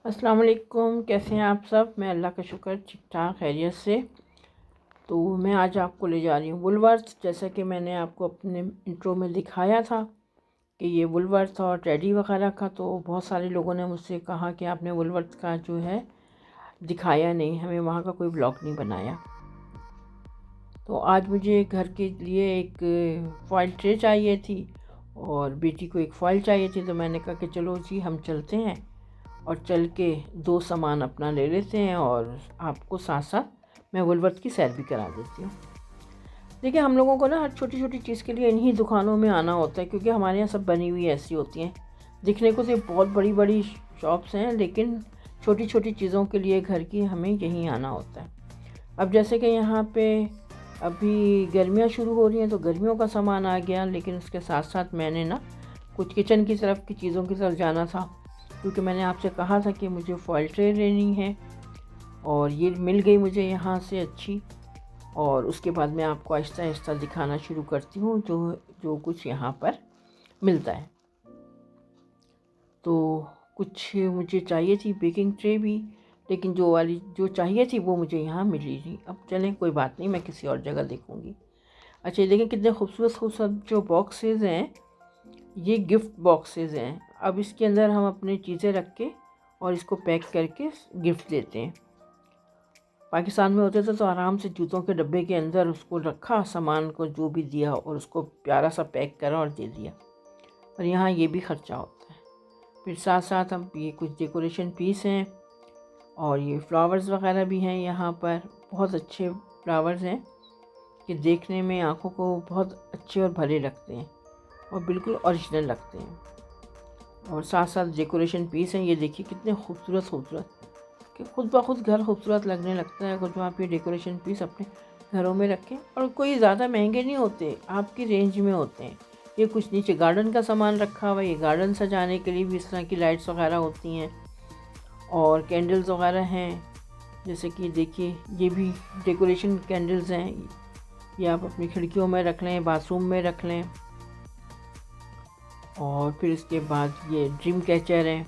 अस्सलाम वालेकुम। कैसे हैं आप सब? मैं अल्लाह का शुक्र ठीक ठाक खैरियत से। तो मैं आज आपको ले जा रही हूँ वुलवर्थ। जैसा कि मैंने आपको अपने इंट्रो में दिखाया था कि ये वुलवर्थ और टेडी वगैरह का, तो बहुत सारे लोगों ने मुझसे कहा कि आपने वुलवर्थ का जो है दिखाया नहीं, हमें वहाँ का कोई ब्लॉग नहीं बनाया। तो आज मुझे घर के लिए एक फॉइल ट्रे चाहिए थी और बेटी को एक फॉइल चाहिए थी। तो मैंने कहा कि चलो जी हम चलते हैं और चल के दो सामान अपना ले लेते हैं और आपको साथ साथ मैं वुलवर्थ की सैर भी करा देती हूँ। देखिए, हम लोगों को ना हर छोटी छोटी चीज़ के लिए इन्हीं दुकानों में आना होता है, क्योंकि हमारे यहाँ सब बनी हुई ऐसी होती हैं। दिखने को तो बहुत बड़ी बड़ी शॉप्स हैं, लेकिन छोटी छोटी चीज़ों के लिए घर की हमें यहीं आना होता है। अब जैसे कि यहाँ पे अभी गर्मियाँ शुरू हो रही हैं, तो गर्मियों का सामान आ गया, लेकिन उसके साथ साथ मैंने ना कुछ किचन की तरफ की चीज़ों की तरफ जाना था, क्योंकि मैंने आपसे कहा था कि मुझे फॉइल ट्रे लेनी है और ये मिल गई मुझे यहाँ से अच्छी। और उसके बाद मैं आपको आहिस्ता आहिस्ता दिखाना शुरू करती हूँ जो जो कुछ यहाँ पर मिलता है। तो कुछ मुझे चाहिए थी बेकिंग ट्रे भी, लेकिन जो वाली जो चाहिए थी वो मुझे यहाँ मिली नहीं। अब चलें, कोई बात नहीं, मैं किसी और जगह देखूँगी। अच्छा, ये देखें कितने खूबसूरत खूबसूरत जो बॉक्सेस हैं, ये गिफ्ट बॉक्सेस हैं। अब इसके अंदर हम अपनी चीज़ें रख के और इसको पैक करके गिफ्ट देते हैं। पाकिस्तान में होते थे तो आराम से जूतों के डब्बे के अंदर उसको रखा, सामान को जो भी दिया और उसको प्यारा सा पैक करा और दे दिया। और यहाँ ये भी ख़र्चा होता है। फिर साथ साथ हम ये कुछ डेकोरेशन पीस हैं और ये फ्लावर्स वगैरह भी हैं यहाँ पर। बहुत अच्छे फ्लावर्स हैं कि देखने में आँखों को बहुत अच्छे और भले लगते हैं और बिल्कुल ओरिजिनल लगते हैं। और साथ साथ डेकोरेशन पीस हैं, ये देखिए कितने खूबसूरत खूबसूरत कि खुद ब खुद घर खूबसूरत लगने लगता है अगर जो आप ये डेकोरेशन पीस अपने घरों में रखें। और कोई ज़्यादा महंगे नहीं होते, आपकी रेंज में होते हैं। ये कुछ नीचे गार्डन का सामान रखा हुआ है, ये गार्डन सजाने के लिए भी इस तरह की लाइट्स वगैरह होती हैं और कैंडल्स वगैरह हैं। जैसे कि देखिए, ये भी डेकोरेशन कैंडल्स हैं, ये आप अपनी खिड़कियों में रख लें, बाथरूम में रख लें। और फिर इसके बाद ये ड्रीम कैचर है,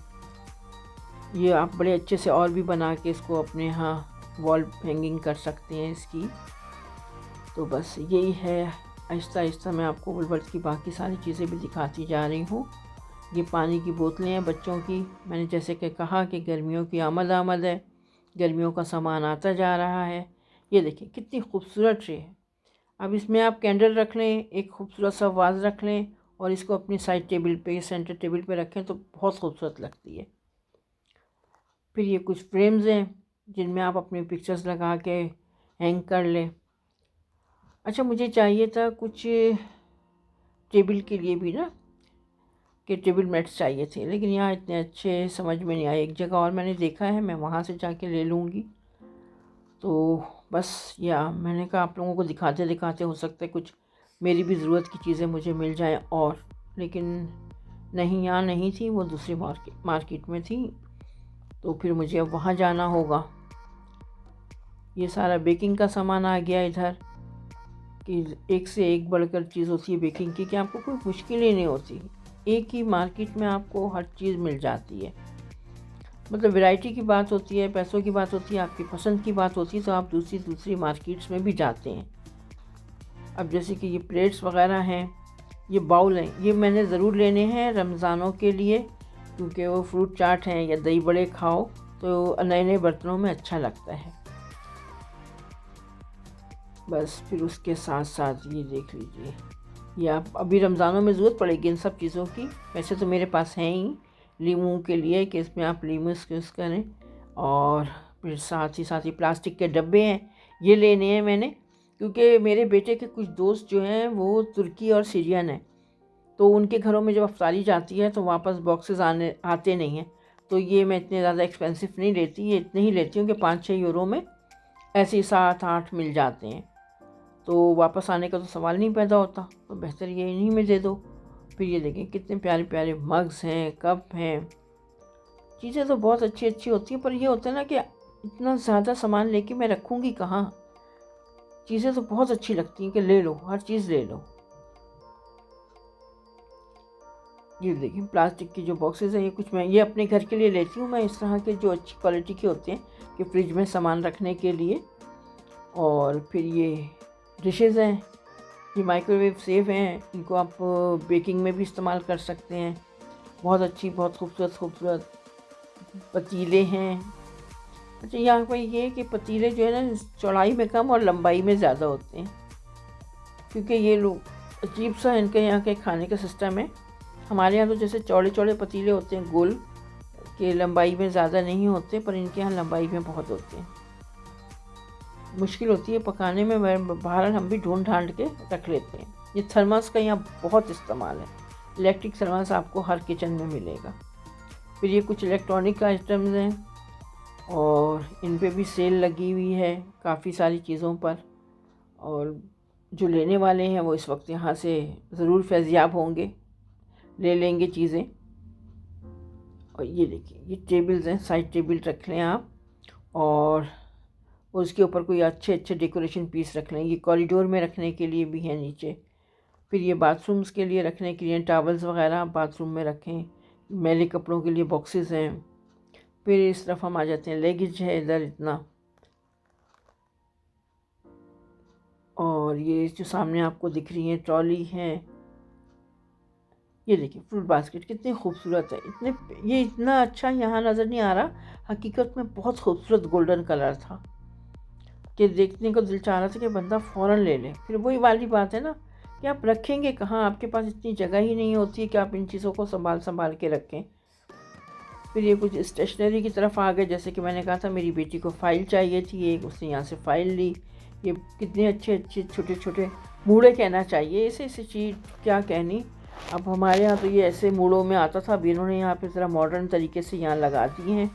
ये आप बड़े अच्छे से और भी बना के इसको अपने यहाँ वॉल हैंगिंग कर सकते हैं इसकी। तो बस यही है, आहिस्ता आहिस्ता मैं आपको वुलवर्थ की बाकी सारी चीज़ें भी दिखाती जा रही हूँ। ये पानी की बोतलें हैं बच्चों की। मैंने जैसे कि कहा कि गर्मियों की आमद है, गर्मियों का सामान आता जा रहा है। ये देखिए कितनी खूबसूरत ट्रे है। अब इसमें आप कैंडल रख लें, एक खूबसूरत सा वाज रख लें और इसको अपनी साइड टेबल पे, सेंटर टेबल पे रखें तो बहुत खूबसूरत लगती है। फिर ये कुछ फ्रेम्स हैं जिनमें आप अपनी पिक्चर्स लगा के हैंग कर लें। अच्छा, मुझे चाहिए था कुछ टेबल के लिए भी ना, कि टेबल मैट्स चाहिए थे, लेकिन यहाँ इतने अच्छे समझ में नहीं आए। एक जगह और मैंने देखा है, मैं वहाँ से जाके ले लूँगी। तो बस या मैंने कहा आप लोगों को दिखाते दिखाते हो सकता है कुछ मेरी भी ज़रूरत की चीज़ें मुझे मिल जाएं। और लेकिन नहीं, यहाँ नहीं थी, वो दूसरी मार्केट में थी, तो फिर मुझे अब वहाँ जाना होगा। ये सारा बेकिंग का सामान आ गया इधर, कि एक से एक बढ़कर चीज़ होती है बेकिंग की, कि आपको कोई मुश्किल ही नहीं होती। एक ही मार्केट में आपको हर चीज़ मिल जाती है। मतलब वैरायटी की बात होती है, पैसों की बात होती है, आपकी पसंद की बात होती है, तो आप दूसरी दूसरी मार्केट्स में भी जाते हैं। अब जैसे कि ये प्लेट्स वगैरह हैं, ये बाउल हैं, ये मैंने ज़रूर लेने हैं रमज़ानों के लिए, क्योंकि वो फ्रूट चाट हैं या दही बड़े खाओ तो नए नए बर्तनों में अच्छा लगता है। बस फिर उसके साथ साथ ये देख लीजिए, ये आप अभी रमज़ानों में ज़रूरत पड़ेगी इन सब चीज़ों की। वैसे तो मेरे पास हैं ही लीमू के लिए, कि इसमें आप लीमू यूज़ करें। और फिर साथ ही प्लास्टिक के डब्बे हैं, ये लेने हैं मैंने, क्योंकि मेरे बेटे के कुछ दोस्त जो हैं वो तुर्की और सीरियन हैं, तो उनके घरों में जब अफ्तारी जाती है तो वापस बॉक्सेस आते नहीं हैं। तो ये मैं इतने ज़्यादा एक्सपेंसिव नहीं लेती, ये इतने ही लेती हूँ कि 5-6 यूरो में ऐसे ही 7-8 मिल जाते हैं, तो वापस आने का तो सवाल नहीं पैदा होता, तो बेहतर ये इन्हीं में दे दो। फिर ये देखें कितने प्यारे प्यारे मग्स हैं, कप हैं। चीज़ें तो बहुत अच्छी अच्छी होती हैं, पर ये होता है ना कि इतना ज़्यादा सामान लेके मैं रखूँगी कहाँ। चीज़ें तो बहुत अच्छी लगती हैं कि ले लो, हर चीज़ ले लो। ये देखिए प्लास्टिक की जो बॉक्सेस हैं, ये कुछ मैं ये अपने घर के लिए लेती हूँ मैं, इस तरह के जो अच्छी क्वालिटी के होते हैं कि फ्रिज में सामान रखने के लिए। और फिर ये डिशेज़ हैं, ये माइक्रोवेव सेफ हैं, इनको आप बेकिंग में भी इस्तेमाल कर सकते हैं। बहुत अच्छी, बहुत खूबसूरत खूबसूरत पतीले हैं। अच्छा, यहाँ पर ये है कि पतीले जो है ना चौड़ाई में कम और लंबाई में ज़्यादा होते हैं, क्योंकि ये लोग अजीब सा इनके यहाँ के खाने का सिस्टम है। हमारे यहाँ तो जैसे चौड़े चौड़े पतीले होते हैं गोल के, लंबाई में ज़्यादा नहीं होते, पर इनके यहाँ लंबाई में बहुत होते हैं। मुश्किल होती है पकाने में, बाहर हम भी ढूंढ ढांड के रख लेते हैं। ये थर्मस का यहाँ बहुत इस्तेमाल है, इलेक्ट्रिक थर्मस आपको हर किचन में मिलेगा। फिर ये कुछ इलेक्ट्रॉनिक आइटम्स हैं और इन पे भी सेल लगी हुई है काफ़ी सारी चीज़ों पर, और जो लेने वाले हैं वो इस वक्त यहाँ से ज़रूर फैज़याब होंगे, ले लेंगे चीज़ें। और ये देखिए ये टेबल्स हैं, साइड टेबल रख लें आप, और उसके ऊपर कोई अच्छे अच्छे डेकोरेशन पीस रख लें। ये कॉरिडोर में रखने के लिए भी है नीचे। फिर ये बाथरूम्स के लिए रखने के लिए टॉवल्स वगैरह आप बाथरूम में रखें। मैले कपड़ों के लिए बॉक्सेस हैं। फिर इस तरफ हम आ जाते हैं, लेगेज है इधर इतना। और ये जो सामने आपको दिख रही है ट्रॉली है, ये देखिए फ्रूट बास्केट कितनी खूबसूरत है। ये इतना अच्छा यहाँ नज़र नहीं आ रहा, हकीकत में बहुत खूबसूरत गोल्डन कलर था कि देखने को दिल चाह रहा था कि बंदा फ़ौरन ले ले। फिर वही वाली बात है ना कि आप रखेंगे कहाँ, आपके पास इतनी जगह ही नहीं होती है कि आप इन चीज़ों को संभाल संभाल के रखें। फिर ये कुछ स्टेशनरी की तरफ आ गए, जैसे कि मैंने कहा था मेरी बेटी को फ़ाइल चाहिए थी एक, उसने यहाँ से फ़ाइल ली। ये कितने अच्छे अच्छे छोटे छोटे मूड़े कहना चाहिए इसे चीज़ क्या कहनी। अब हमारे यहाँ तो ये ऐसे मूड़ों में आता था, अब इन्होंने यहाँ पे ज़रा मॉडर्न तरीके से यहाँ लगा दिए हैं।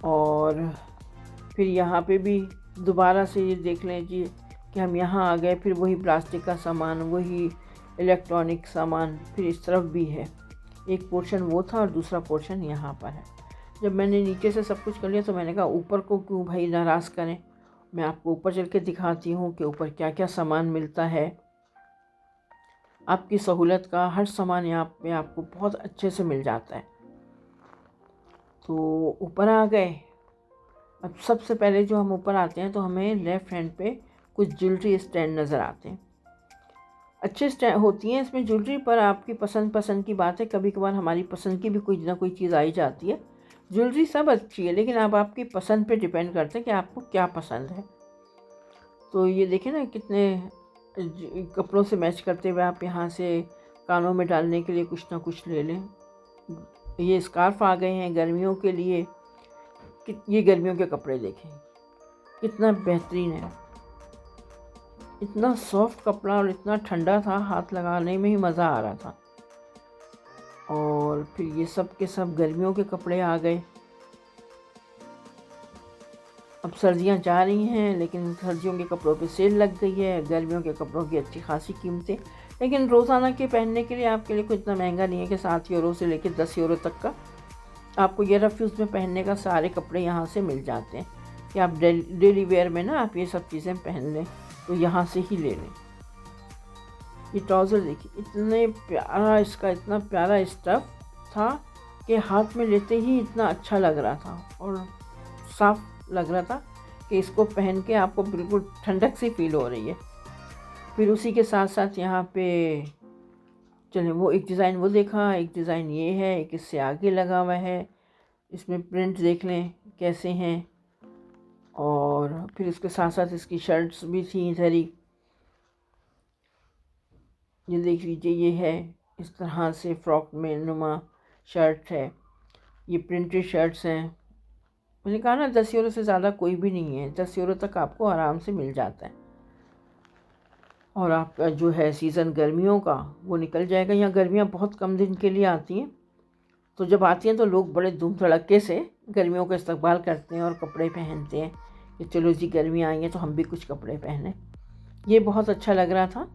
और फिर यहाँ पे भी दोबारा से ये देख लीजिए कि हम यहाँ आ गए, फिर वही प्लास्टिक का सामान, वही इलेक्ट्रॉनिक सामान, फिर इस तरफ भी है। एक पोर्शन वो था और दूसरा पोर्शन यहाँ पर है। जब मैंने नीचे से सब कुछ कर लिया तो मैंने कहा ऊपर को क्यों भाई नाराज़ करें, मैं आपको ऊपर चल के दिखाती हूँ कि ऊपर क्या क्या सामान मिलता है। आपकी सहूलत का हर सामान यहाँ पे आपको बहुत अच्छे से मिल जाता है। तो ऊपर आ गए। अब सबसे पहले जो हम ऊपर आते हैं तो हमें लेफ़्ट हैंड पे कुछ ज्वेलरी स्टैंड नज़र आते हैं। अच्छे स्टैंड होती हैं इसमें ज्वेलरी, पर आपकी पसंद की बात है। कभी कभार हमारी पसंद की भी कोई ना कोई चीज़ आई जाती है। ज्वेलरी सब अच्छी है, लेकिन अब आपकी पसंद पे डिपेंड करते हैं कि आपको क्या पसंद है। तो ये देखें ना कितने कपड़ों से मैच करते हुए आप यहाँ से कानों में डालने के लिए कुछ ना कुछ ले लें। ये स्कार्फ आ गए हैं गर्मियों के लिए। ये गर्मियों के कपड़े देखें कितना बेहतरीन है, इतना सॉफ्ट कपड़ा और इतना ठंडा था, हाथ लगाने में ही मज़ा आ रहा था। और फिर ये सब के सब गर्मियों के कपड़े आ गए। अब सर्दियां जा रही हैं, लेकिन सर्दियों के कपड़ों पे सेल लग गई है। गर्मियों के कपड़ों की अच्छी खासी कीमतें, लेकिन रोज़ाना के पहनने के लिए आपके लिए कोई इतना महंगा नहीं है कि 7 यूरो से लेकर 10 यूरो तक का आपको ये रफ़ यूज़ में पहनने का सारे कपड़े यहाँ से मिल जाते हैं कि आप डेली वेयर में ना आप ये सब चीज़ें पहन लें, तो यहाँ से ही ले लें। ये ट्राउज़र देखिए इतने प्यारा, इसका इतना प्यारा स्टफ़ था कि हाथ में लेते ही इतना अच्छा लग रहा था और साफ़ लग रहा था कि इसको पहन के आपको बिल्कुल ठंडक सी फील हो रही है। फिर उसी के साथ साथ यहाँ पे चलें, वो एक डिज़ाइन वो देखा, एक डिज़ाइन ये है, एक इससे आगे लगा हुआ है। इसमें प्रिंट देख लें कैसे हैं। और फिर इसके साथ साथ इसकी शर्ट्स भी थी इधर ही, ये देख लीजिए। ये है इस तरह से फ्रॉक में नुमा शर्ट है। ये प्रिंटेड शर्ट्स हैं। मैंने कहा ना 10 यूरो से ज़्यादा कोई भी नहीं है, 10 यूरो तक आपको आराम से मिल जाता है। और आपका जो है सीज़न गर्मियों का वो निकल जाएगा। यहाँ गर्मियाँ बहुत कम दिन के लिए आती हैं, तो जब आती हैं तो लोग बड़े धूम धड़क्के से गर्मियों का इस्तकबाल करते हैं और कपड़े पहनते हैं कि चलो जी गर्मी आई है तो हम भी कुछ कपड़े पहने। ये बहुत अच्छा लग रहा था।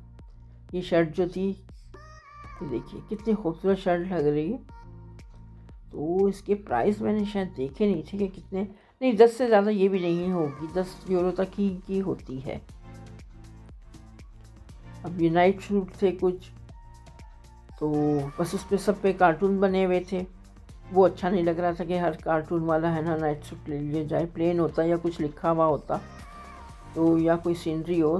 ये शर्ट जो थी, ये देखिए कितनी खूबसूरत शर्ट लग रही है। तो इसके प्राइस मैंने शायद देखे नहीं थे कि कितने, नहीं 10 से ज़्यादा ये भी नहीं होगी, 10 यूरो तक ही की होती है। अब ये नाइट सूट थे कुछ, तो बस उस पे सब पे कार्टून बने हुए थे। वो अच्छा नहीं लग रहा था कि हर कार्टून वाला है ना नाइट सूट ले लिया जाए। प्लेन होता या कुछ लिखा हुआ होता तो, या कोई सीनरी हो,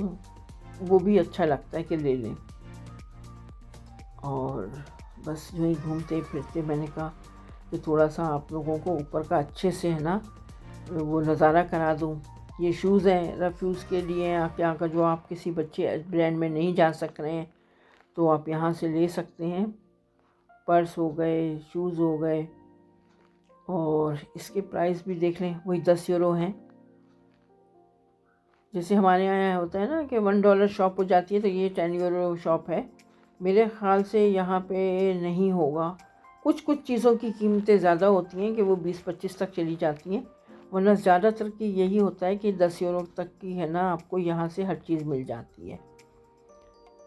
वो भी अच्छा लगता है कि ले लें। और बस यूँ ही घूमते फिरते मैंने कहा कि थोड़ा सा आप लोगों को ऊपर का अच्छे से है ना वो नज़ारा करा दूँ। ये शूज़ हैं रफ़ यूज़ के लिए, आपके यहाँ का जो आप किसी बच्चे ब्रांड में नहीं जा सक रहे हैं तो आप यहाँ से ले सकते हैं। पर्स हो गए, शूज़ हो गए, और इसके प्राइस भी देख लें, वही 10 यूरो हैं। जैसे हमारे यहाँ होता है ना कि $1 शॉप हो जाती है, तो ये 10 यूरो शॉप है। मेरे ख़्याल से यहाँ पे नहीं होगा। कुछ कुछ चीज़ों की कीमतें ज़्यादा होती हैं कि वो 20-25 तक चली जाती हैं, वरना ज़्यादातर की यही होता है कि 10 यूरो तक की है ना आपको यहाँ से हर चीज़ मिल जाती है।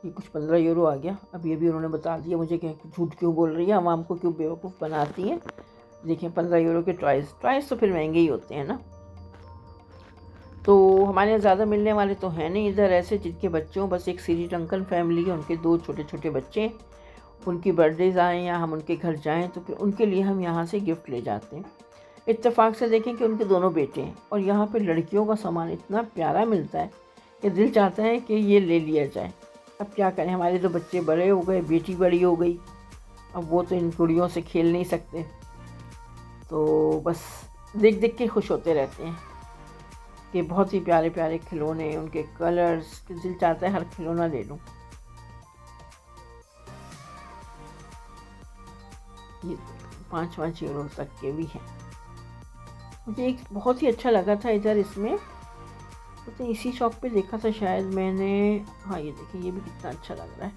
ये कुछ 15 यूरो आ गया, अभी उन्होंने बता दिया मुझे कि झूठ क्यों बोल रही है, आवाम को क्यों बेवकूफ़ बनाती हैं। देखिए 15 यूरो के टॉयज़ तो फिर महंगे ही होते हैं ना। तो हमारे यहाँ ज़्यादा मिलने वाले तो हैं नहीं इधर ऐसे जिनके बच्चे हों। बस एक श्रीलंकन फैमिली है, उनके 2 छोटे छोटे बच्चे हैं, उनकी बर्थडेज़ आएँ या हम उनके घर जाएँ तो फिर उनके लिए हम यहाँ से गिफ्ट ले जाते हैं। इत्तेफाक से देखें कि उनके दोनों बेटे हैं, और यहाँ पे लड़कियों का सामान इतना प्यारा मिलता है कि दिल चाहता है कि ये ले लिया जाए। अब क्या करें, हमारे तो बच्चे बड़े हो गए, बेटी बड़ी हो गई, अब वो तो इन गुड़ियों से खेल नहीं सकते, तो बस देख देख के खुश होते रहते हैं कि बहुत ही प्यारे प्यारे खिलौने, उनके कलर्स, दिल चाहता है हर खिलौना ले लूँ। ये 5-5 यूरो तक के भी हैं। मुझे एक बहुत ही अच्छा लगा था इधर, इसमें तो इसी शॉप पे देखा था शायद मैंने। हाँ ये देखिए, ये भी कितना अच्छा लग रहा है,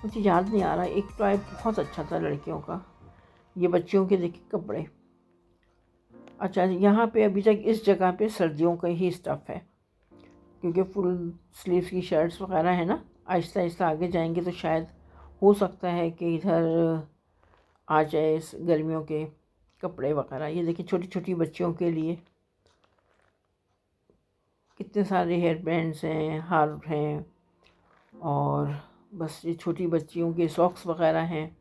मुझे याद नहीं आ रहा। एक टॉय बहुत अच्छा था लड़कियों का, ये बच्चियों के देखिए कपड़े। अच्छा, यहाँ पे अभी तक इस जगह पे सर्दियों का ही स्टफ़ है, क्योंकि फुल स्लीव्स की शर्ट्स वगैरह है ना। आहिस्ता आहिस्ता आगे जाएंगे तो शायद हो सकता है कि इधर आ जाए इस गर्मियों के कपड़े वगैरह। ये देखिए छोटी छोटी बच्चियों के लिए कितने सारे हेयर बैंड्स हैं, हार हैं, और बस ये छोटी बच्चियों के सॉक्स वगैरह हैं।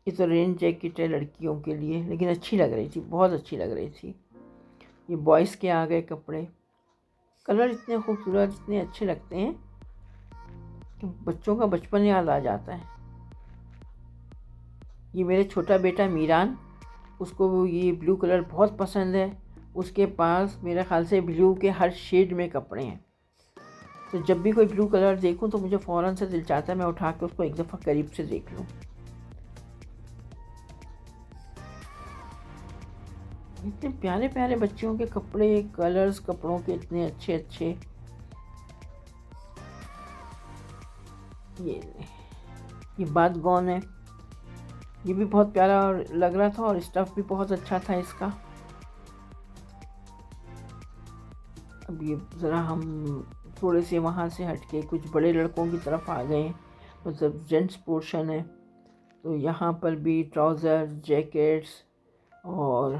ये तो रेन जैकेट है लड़कियों के लिए, लेकिन अच्छी लग रही थी, बहुत अच्छी लग रही थी। ये बॉयज़ के आ गए कपड़े, कलर इतने खूबसूरत, इतने अच्छे लगते हैं कि बच्चों का बचपन याद आ जाता है। ये मेरे छोटा बेटा मीरान, उसको ये ब्लू कलर बहुत पसंद है। उसके पास मेरे ख़्याल से ब्लू के हर शेड में कपड़े हैं, तो जब भी कोई ब्लू कलर देखूं तो मुझे फ़ौरन से दिल चाहता है मैं उठा के उसको एक दफ़ा करीब से देख लूं। इतने प्यारे प्यारे बच्चियों के कपड़े, कलर्स कपड़ों के इतने अच्छे अच्छे। ये बात गौन है, ये भी बहुत प्यारा लग रहा था, और स्टफ़ भी बहुत अच्छा था इसका। अब ये ज़रा हम थोड़े से वहाँ से हट के कुछ बड़े लड़कों की तरफ आ गए, मतलब जेंट्स पोर्शन है, तो यहाँ पर भी ट्राउज़र, जैकेट्स और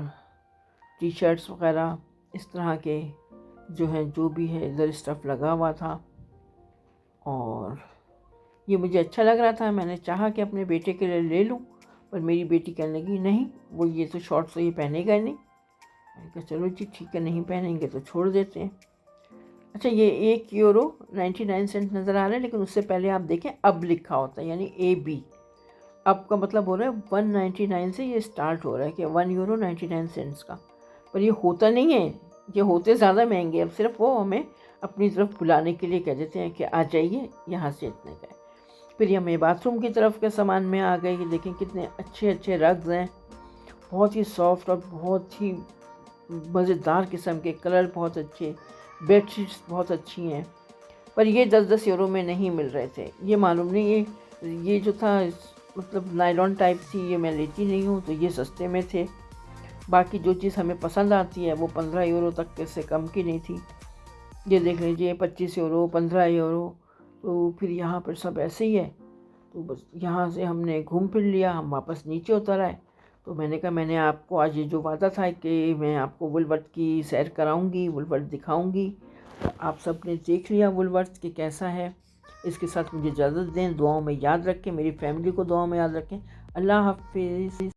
टी शर्ट्स वगैरह इस तरह के जो हैं, जो भी है इधर स्टफ़ लगा हुआ था। और ये मुझे अच्छा लग रहा था, मैंने चाहा कि अपने बेटे के लिए ले लूँ, पर मेरी बेटी कहने लगी नहीं, वो ये तो शॉर्ट्स तो ये पहनेगा नहीं। मैंने कहा चलो जी ठीक है, नहीं पहनेंगे तो छोड़ देते हैं। अच्छा, ये 1 यूरो 99 सेंट नज़र आ रहा है, लेकिन उससे पहले आप देखें अब लिखा होता है, यानी AB। अब का मतलब हो रहा है 199 से ये स्टार्ट हो रहा है कि 1 यूरो 99 सेंट्स का, पर ये होता नहीं है, ये होते ज़्यादा महंगे। अब सिर्फ वो हमें अपनी तरफ बुलाने के लिए कह देते हैं कि आ जाइए यहाँ से इतने का। फिर ये हमें बाथरूम की तरफ के सामान में आ गए कि देखें कितने अच्छे अच्छे रग्स हैं, बहुत ही सॉफ्ट और बहुत ही मज़ेदार किस्म के, कलर बहुत अच्छे, बेडशीट्स बहुत अच्छी हैं। पर ये 10-10 यूरो में नहीं मिल रहे थे, ये मालूम नहीं, ये जो था मतलब नायलॉन टाइप थी, ये मैं लेती नहीं हूँ, तो ये सस्ते में थे। बाकी जो चीज़ हमें पसंद आती है वो 15 यूरो तक के से कम की नहीं थी। ये देख लीजिए 25 यूरो, 15 यूरो, तो फिर यहाँ पर सब ऐसे ही है। तो बस यहाँ से हमने घूम फिर लिया, हम वापस नीचे उतर आए। तो मैंने कहा मैंने आपको आज ये जो वादा था कि मैं आपको वुलवर्थ की सैर कराऊंगी, वुलवर्थ दिखाऊंगी, तो आप सब ने देख लिया वुलवर्थ कि कैसा है। इसके साथ मुझे इजाज़त दें। दुआओं में याद रखें, मेरी फैमिली को दुआओं में याद रखें। अल्लाह हाफ़िज़।